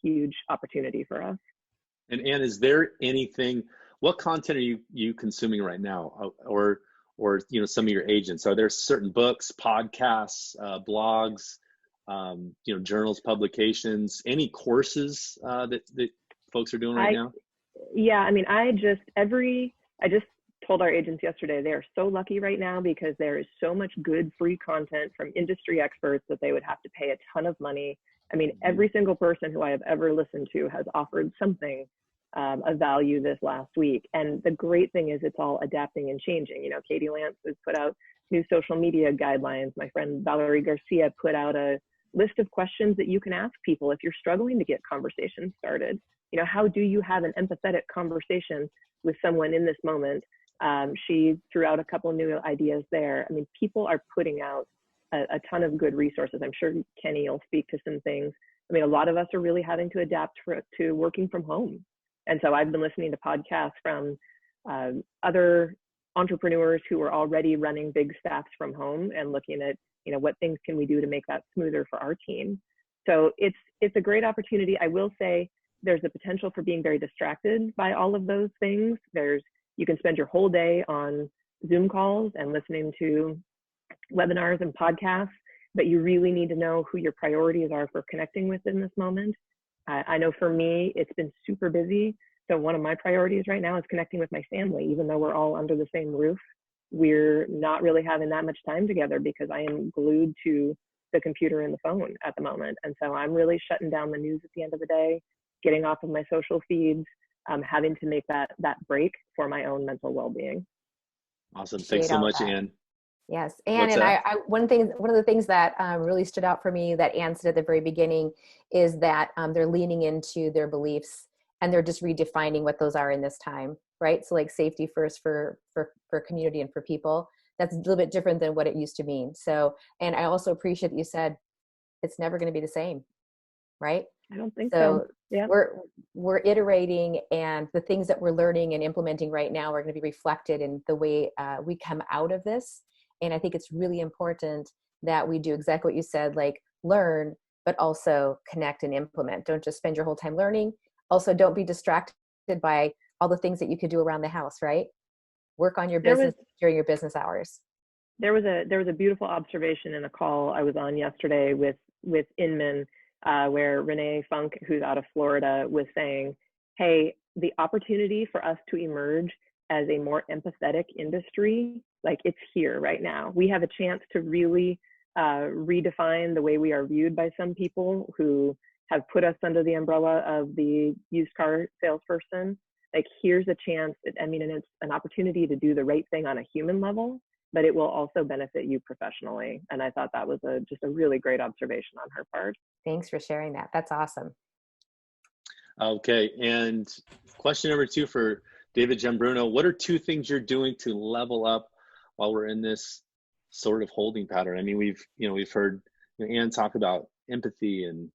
huge opportunity for us. And Anne, is there anything, what content are you consuming right now, or some of your agents? Are there certain books, podcasts, blogs, journals, publications, any courses that folks are doing right now? Yeah, I mean, I just told our agents yesterday, they are so lucky right now because there is so much good free content from industry experts that they would have to pay a ton of money. I mean, every single person who I have ever listened to has offered something of value this last week. And the great thing is it's all adapting and changing. Katie Lance has put out new social media guidelines. My friend Valerie Garcia put out a list of questions that you can ask people if you're struggling to get conversations started. How do you have an empathetic conversation with someone in this moment? She threw out a couple new ideas there. I mean, people are putting out a ton of good resources. I'm sure Kenny will speak to some things. I mean, a lot of us are really having to adapt to working from home. And so I've been listening to podcasts from other entrepreneurs who are already running big staffs from home and looking at, what things can we do to make that smoother for our team. So it's a great opportunity. I will say there's a potential for being very distracted by all of those things. You can spend your whole day on Zoom calls and listening to webinars and podcasts, but you really need to know who your priorities are for connecting with in this moment. I know for me, it's been super busy. So one of my priorities right now is connecting with my family. Even though we're all under the same roof, we're not really having that much time together because I am glued to the computer and the phone at the moment. And so I'm really shutting down the news at the end of the day, getting off of my social feeds, having to make that break for my own mental well-being. Awesome. Thanks so much, Ann. Yes. Ann, and I one of the things that really stood out for me that Ann said at the very beginning is that they're leaning into their beliefs and they're just redefining what those are in this time, right? So like safety first for community and for people. That's a little bit different than what it used to mean. So, and I also appreciate that you said it's never going to be the same, right? I don't think so. Yeah. We're iterating, and the things that we're learning and implementing right now are going to be reflected in the way we come out of this. And I think it's really important that we do exactly what you said, like learn, but also connect and implement. Don't just spend your whole time learning. Also, don't be distracted by all the things that you could do around the house, right? Work on your business during your business hours. There was a beautiful observation in a call I was on yesterday with Inman, where Renee Funk, who's out of Florida, was saying, hey, the opportunity for us to emerge as a more empathetic industry, like it's here right now. We have a chance to really redefine the way we are viewed by some people who have put us under the umbrella of the used car salesperson. Like, here's a chance, and it's an opportunity to do the right thing on a human level, but it will also benefit you professionally. And I thought that was just a really great observation on her part. Thanks for sharing that. That's awesome. Okay, and question number 2 for David Giambruno. What are 2 things you're doing to level up while we're in this sort of holding pattern? I mean, we've heard Ann talk about empathy and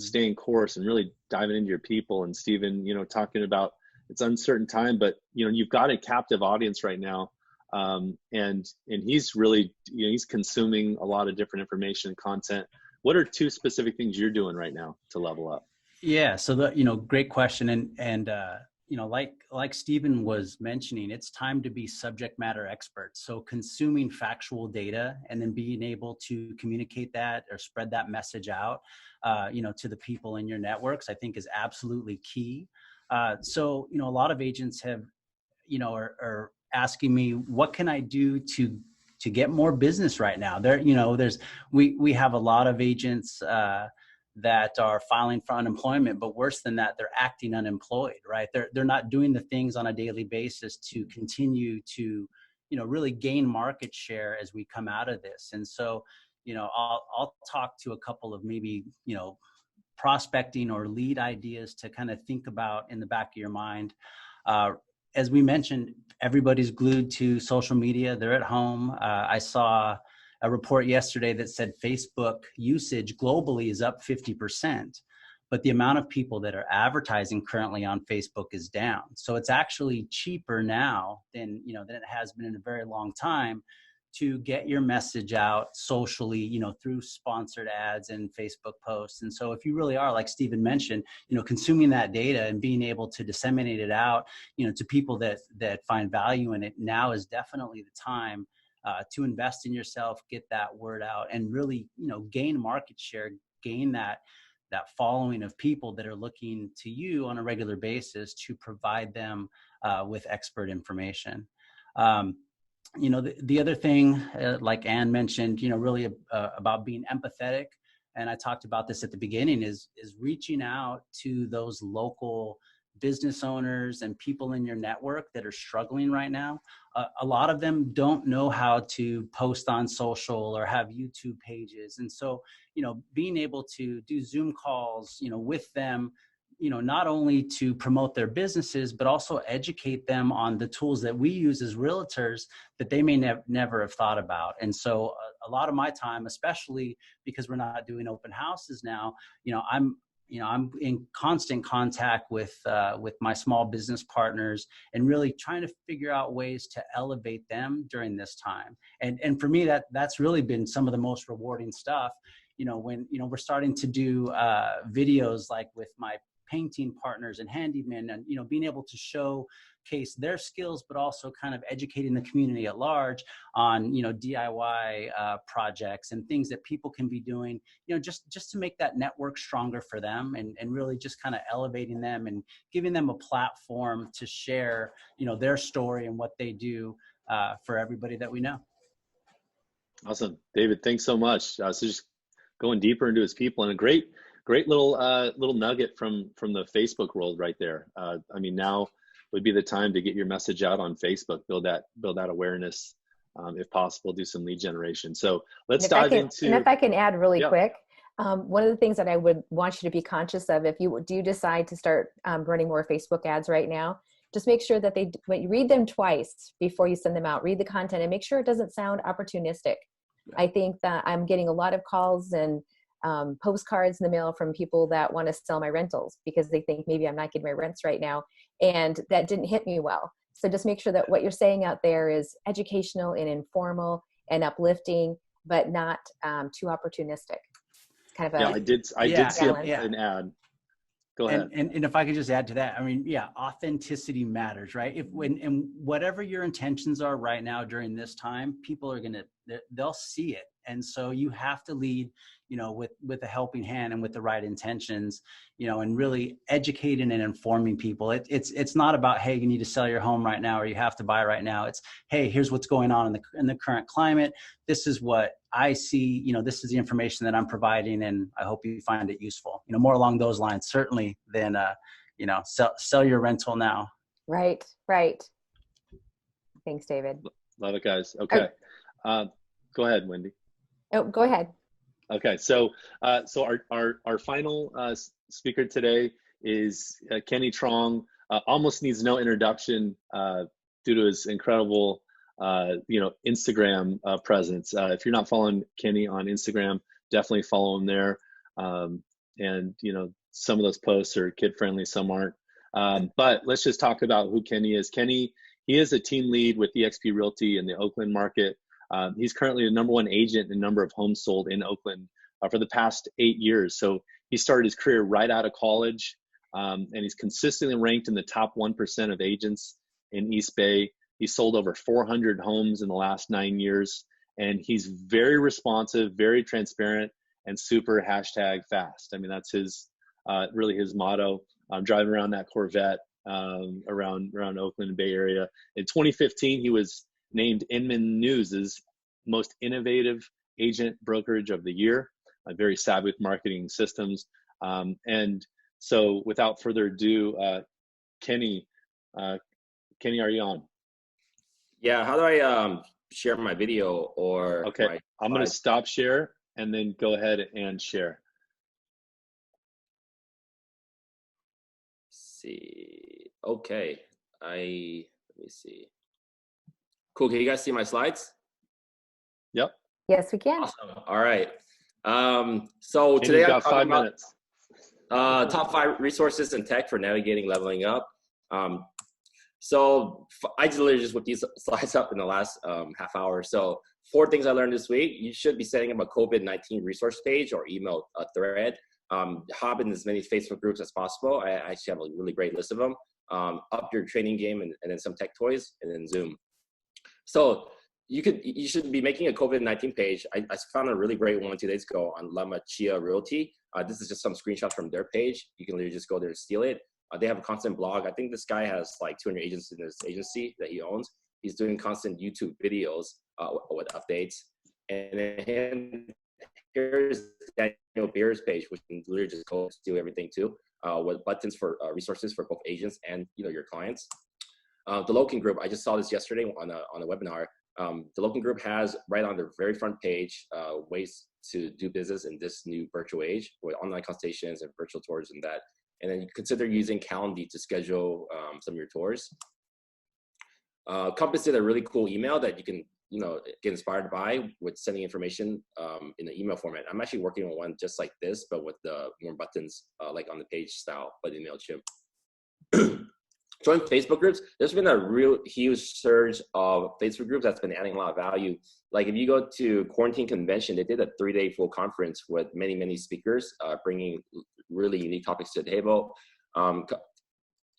staying course and really diving into your people, and Stephen, talking about it's uncertain time, but you've got a captive audience right now, and he's really he's consuming a lot of different information and content. What are 2 specific things you're doing right now to level up? Yeah, so great question, and like Stephen was mentioning, it's time to be subject matter experts. So consuming factual data and then being able to communicate that or spread that message out, to the people in your networks, I think is absolutely key. So a lot of agents have, are asking me, what can I do to get more business right now? We have a lot of agents that are filing for unemployment, but worse than that, they're acting unemployed, right? They're not doing the things on a daily basis to continue to, really gain market share as we come out of this. And so, I'll talk to a couple of maybe, prospecting or lead ideas to kind of think about in the back of your mind. As we mentioned, everybody's glued to social media. They're at home. I saw a report yesterday that said Facebook usage globally is up 50%, but the amount of people that are advertising currently on Facebook is down. So it's actually cheaper now than it has been in a very long time to get your message out socially, through sponsored ads and Facebook posts. And so if you really are, like Stephen mentioned, consuming that data and being able to disseminate it out, to people that find value in it, now is definitely the time to invest in yourself, get that word out, and really, gain market share, gain that following of people that are looking to you on a regular basis to provide them with expert information. The other thing, like Ann mentioned, really about being empathetic, and I talked about this at the beginning, is reaching out to those local business owners and people in your network that are struggling right now. A lot of them don't know how to post on social or have YouTube pages. And so, being able to do Zoom calls, with them, not only to promote their businesses, but also educate them on the tools that we use as realtors that they may never have thought about. And so a lot of my time, especially because we're not doing open houses now, I'm in constant contact with my small business partners and really trying to figure out ways to elevate them during this time. And for me, that's really been some of the most rewarding stuff. When, we're starting to do videos like with my painting partners and handymen, and, being able to showcase their skills, but also kind of educating the community at large on, DIY projects and things that people can be doing, just to make that network stronger for them, and really just kind of elevating them and giving them a platform to share, their story and what they do for everybody that we know. Awesome. David, thanks so much. So just going deeper into his people, and a great little nugget from the Facebook world right there. Now would be the time to get your message out on Facebook, build that awareness, if possible, do some lead generation. So let's dive into. And if I can add really quick, one of the things that I would want you to be conscious of, if you do decide to start running more Facebook ads right now, just make sure that when you read them twice before you send them out, read the content and make sure it doesn't sound opportunistic. Yeah. I think that I'm getting a lot of calls and postcards in the mail from people that want to sell my rentals because they think maybe I'm not getting my rents right now. And that didn't hit me well. So just make sure that what you're saying out there is educational and informal and uplifting, but not too opportunistic. It's kind of I did see an ad. Go ahead. And if I could just add to that, authenticity matters, right? And whatever your intentions are right now during this time, people are they'll see it. And so you have to lead, with a helping hand and with the right intentions, and really educating and informing people. It's not about, hey, you need to sell your home right now or you have to buy right now. It's, hey, here's what's going on in the current climate. This is what I see, this is the information that I'm providing, and I hope you find it useful. More along those lines, certainly, than, sell your rental now. Right. Thanks, David. Love it, guys. Okay. Go ahead, Wendy. Oh, go ahead. Okay, so our final speaker today is Kenny Truong. Almost needs no introduction due to his incredible Instagram presence. If you're not following Kenny on Instagram, definitely follow him there. And some of those posts are kid friendly, some aren't. But let's just talk about who Kenny is. Kenny, he is a team lead with eXp Realty in the Oakland market. He's currently the #1 agent in number of homes sold in Oakland for the past 8 years. So he started his career right out of college, and he's consistently ranked in the top 1% of agents in East Bay. He sold over 400 homes in the last 9 years, and he's very responsive, very transparent, and super #fast. That's his really his motto. Driving around that Corvette around Oakland and Bay Area. In 2015, he was named Inman News's most innovative agent brokerage of the year. Very savvy with marketing systems. And so without further ado, Kenny, are you on? Yeah, how do I share my video or? Okay, I'm going to stop share and then go ahead and share. Let's see. Okay, let me see. Cool, can you guys see my slides? Yep. Yes, we can. Awesome. All right. So Kenny, today I'm got talking 5 minutes. Top 5 resources in tech for navigating leveling up. So I literally just whipped these slides up in the last half hour. So 4 things I learned this week. You should be setting up a COVID-19 resource page or email thread. Hop in as many Facebook groups as possible. I actually have a really great list of them. Up your training game and then some tech toys and then Zoom. So you should be making a COVID-19 page. I found a really great one 2 days ago on Lama Chia Realty. This is just some screenshots from their page. You can literally just go there and steal it. They have a constant blog. I think this guy has like 200 agents in his agency that he owns. He's doing constant YouTube videos with updates. And then here's Daniel Beer's page, which can literally just go steal everything too, with buttons for resources for both agents and your clients. The Loken Group, I just saw this yesterday on a webinar. The Loken Group has right on their very front page ways to do business in this new virtual age with online consultations and virtual tours and that. And then you consider using Calendly to schedule some of your tours. Compass did a really cool email that you can get inspired by with sending information in the email format. I'm actually working on one just like this, but with the more buttons like on the page style, but in MailChimp. Join Facebook groups. There's been a real huge surge of Facebook groups that's been adding a lot of value. Like if you go to Quarantine Convention, they did a 3-day full conference with many, many speakers, bringing really unique topics to the table. A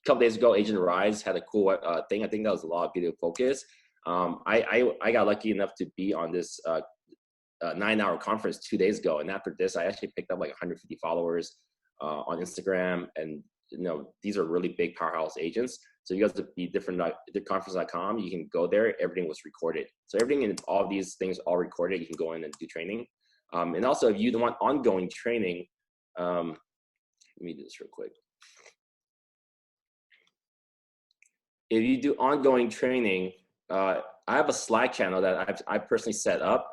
couple days ago, Agent Rise had a cool thing. I think that was a lot of video focus. I got lucky enough to be on this 9-hour conference 2 days ago. And after this, I actually picked up like 150 followers on Instagram. And these are really big powerhouse agents. So you guys to be different, conference.com, you can go there. Everything was recorded. So everything in all of these things all recorded. You can go in and do training. And also if you want ongoing training, let me do this real quick. If you do ongoing training, I have a Slack channel that I personally set up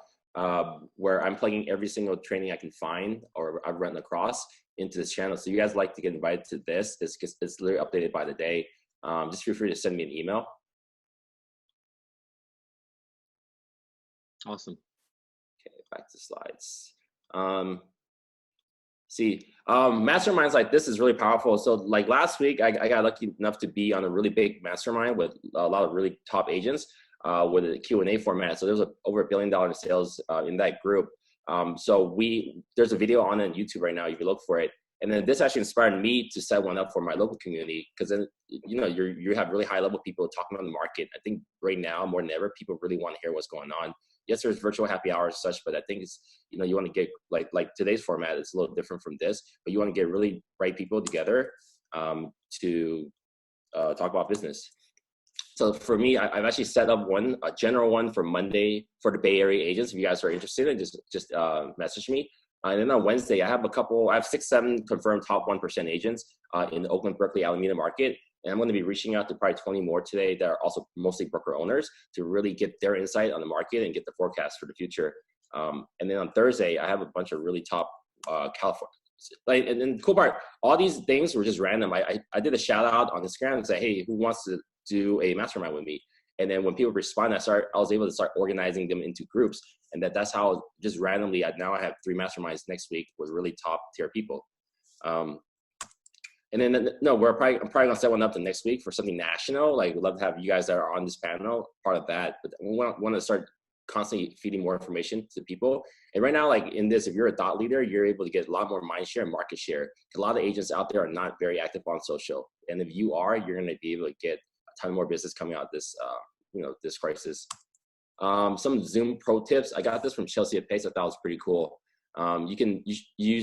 where I'm plugging every single training I can find or I've run across into this channel. So you guys like to get invited to this. It's literally updated by the day. Just feel free to send me an email. Awesome. Okay, back to slides. Masterminds like this is really powerful. So like last week, I got lucky enough to be on a really big mastermind with a lot of really top agents with a Q&A format. So there was over $1 billion in sales in that group. There's a video on it on YouTube right now. You can look for it. And then this actually inspired me to set one up for my local community because then, you have really high level people talking on the market. I think right now more than ever, people really want to hear what's going on. Yes, there's virtual happy hours and such, but I think it's, you want to get like today's format, it's a little different from this, but you want to get really bright people together to talk about business. So for me, I've actually set up a general one for Monday for the Bay Area agents. If you guys are interested, just message me. And then on Wednesday, I have 6-7 confirmed top 1% agents in the Oakland, Berkeley, Alameda market. And I'm going to be reaching out to probably 20 more today that are also mostly broker owners to really get their insight on the market and get the forecast for the future. And then on Thursday, I have a bunch of really top California. And then the cool part, all these things were just random. I did a shout out on Instagram and said, hey, who wants to do a mastermind with me? And then when people respond, I was able to start organizing them into groups. And that's how just randomly, now I have 3 masterminds next week with really top tier people. And then, I'm probably gonna set one up the next week for something national. Like, we'd love to have you guys that are on this panel part of that. But we want to start constantly feeding more information to people. And right now, like in this, if you're a thought leader, you're able to get a lot more mind share and market share. A lot of agents out there are not very active on social. And if you are, you're going to be able to get a ton more business coming out of this, this crisis. Some Zoom pro tips. I got this from Chelsea at Pace. I thought it was pretty cool. You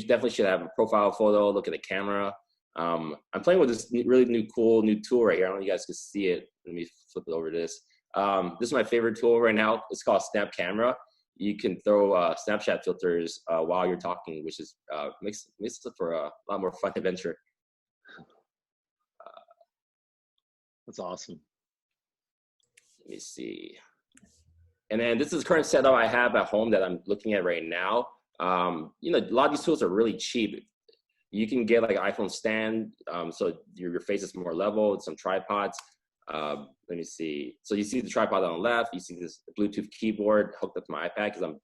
definitely should have a profile photo, look at the camera. I'm playing with this really cool new tool right here. I don't know if you guys can see it. Let me flip it over to this. This is my favorite tool right now. It's called Snap Camera. You can throw Snapchat filters while you're talking, which is makes it for a lot more fun adventure. That's awesome. Let me see. And then this is the current setup I have at home that I'm looking at right now. A lot of these tools are really cheap. You can get like an iPhone stand, so your face is more level, some tripods. Let me see. So you see the tripod on the left, you see this Bluetooth keyboard hooked up to my iPad, because I'm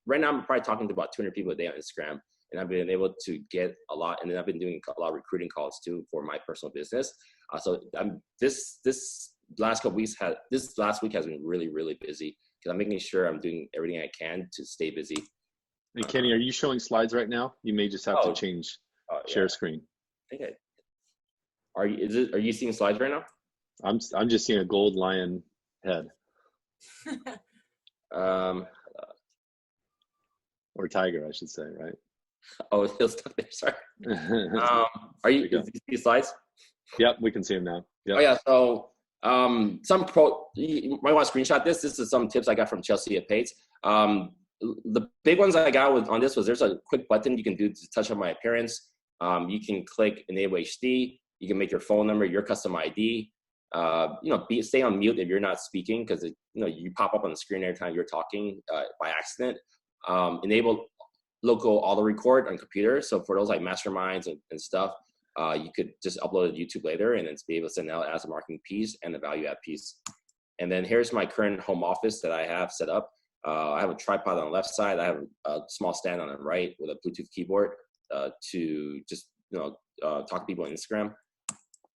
right now I'm probably talking to about 200 people a day on Instagram, and I've been able to get a lot, and then I've been doing a lot of recruiting calls too for my personal business. This last week has been really, really busy, because I'm making sure I'm doing everything I can to stay busy. Hey, Kenny, are you showing slides right now? You may just have to change share screen. I think are you seeing slides right now? I'm just seeing a gold lion head. Or tiger, I should say, right? Oh, it's still stuck there. Sorry. Are you see slides? Yep, we can see them now. Yep. Oh yeah. So you might want to screenshot this. This is some tips I got from Chelsea at Pates. The big ones I got on this was there's a quick button you can do to touch on my appearance. You can click Enable HD. You can make your phone number your custom ID. Stay on mute if you're not speaking, because you pop up on the screen every time you're talking by accident. Enable local auto record on computer. So for those like masterminds and stuff, you could just upload it to YouTube later and then be able to send out as a marketing piece and a value add piece. And then here's my current home office that I have set up. I have a tripod on the left side. I have a small stand on the right with a Bluetooth keyboard to just talk to people on Instagram.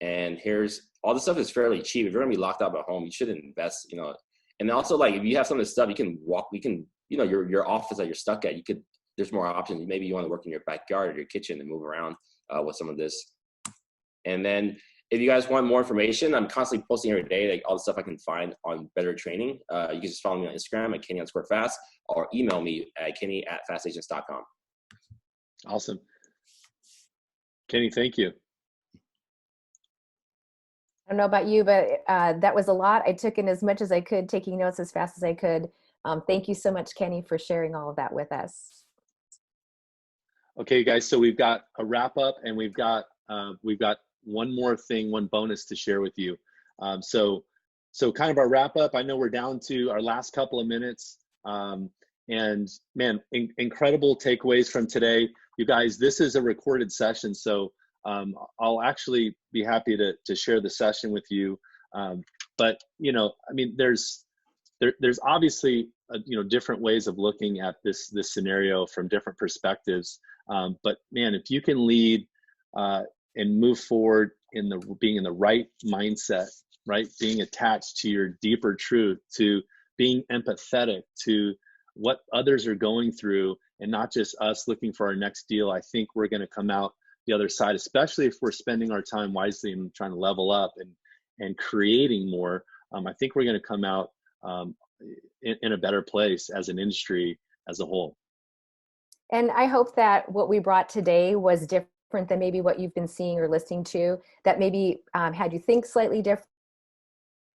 And here's all this stuff is fairly cheap. If you're gonna be locked up at home, you shouldn't invest. And also, like, if you have some of this stuff, you can your office that you're stuck at. There's more options. Maybe you want to work in your backyard or your kitchen and move around with some of this. And then if you guys want more information, I'm constantly posting every day, like all the stuff I can find on better training. You can just follow me on Instagram at Kenny_fast or email me at kenny@fastagents.com. Awesome. Kenny, thank you. I don't know about you, but that was a lot. I took in as much as I could, taking notes as fast as I could. Thank you so much, Kenny, for sharing all of that with us. Okay, guys, so we've got a wrap up, and we've got one more thing, one bonus to share with you. So kind of our wrap up. I know we're down to our last couple of minutes, and man, incredible takeaways from today. You guys, this is a recorded session, so I'll actually be happy to share the session with you. But I mean, there's obviously different ways of looking at this scenario from different perspectives. But man, if you can lead and move forward being in the right mindset, right, being attached to your deeper truth, to being empathetic to what others are going through, and not just us looking for our next deal, I think we're going to come out the other side, especially if we're spending our time wisely and trying to level up and creating more. I think we're going to come out in a better place as an industry as a whole. And I hope that what we brought today was different than maybe what you've been seeing or listening to, that maybe had you think slightly different,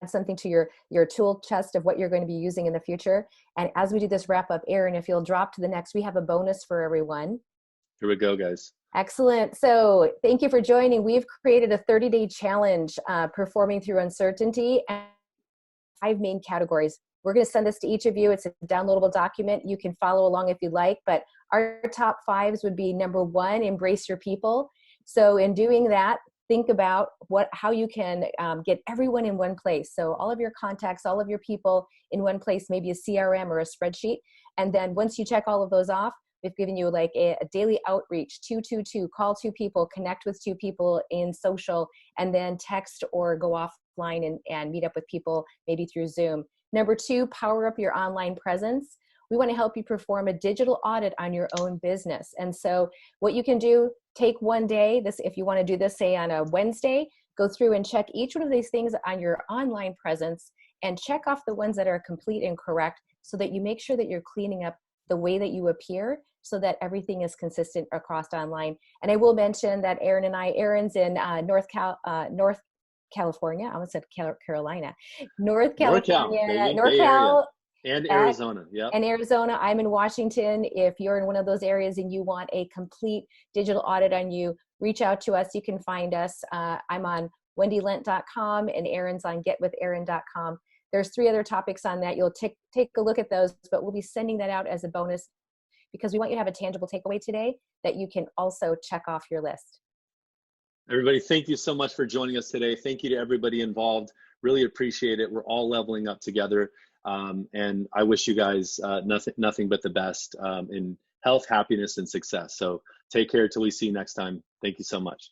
something to your tool chest of what you're going to be using in the future. And as we do this wrap up, Aaron, if you'll drop to the next, we have a bonus for everyone. Here we go, guys. Excellent. So thank you for joining. We've created a 30-day challenge, performing through uncertainty, and 5 main categories. We're going to send this to each of you. It's a downloadable document. You can follow along if you'd like, but our top 5s would be: number 1, embrace your people. So in doing that, think about how you can get everyone in one place. So all of your contacts, all of your people in one place, maybe a CRM or a spreadsheet. And then once you check all of those off, we've given you like a daily outreach, 222, call 2 people, connect with 2 people in social, and then text or go offline and meet up with people, maybe through Zoom. Number 2, power up your online presence. We want to help you perform a digital audit on your own business. And so what you can do, take one day, if you want to do this, say on a Wednesday, go through and check each one of these things on your online presence and check off the ones that are complete and correct, so that you make sure that you're cleaning up the way that you appear, so that everything is consistent across online. And I will mention that Aaron's in North California. I almost said Carolina. North California, NorCal, and Arizona. Yeah. And Arizona. I'm in Washington. If you're in one of those areas and you want a complete digital audit on you, reach out to us. You can find us. I'm on wendylunt.com and Aaron's on getwithaaron.com. There's 3 other topics on that. You'll take a look at those, but we'll be sending that out as a bonus, because we want you to have a tangible takeaway today that you can also check off your list. Everybody, thank you so much for joining us today. Thank you to everybody involved. Really appreciate it. We're all leveling up together. And I wish you guys nothing but the best in health, happiness, and success. So take care till we see you next time. Thank you so much.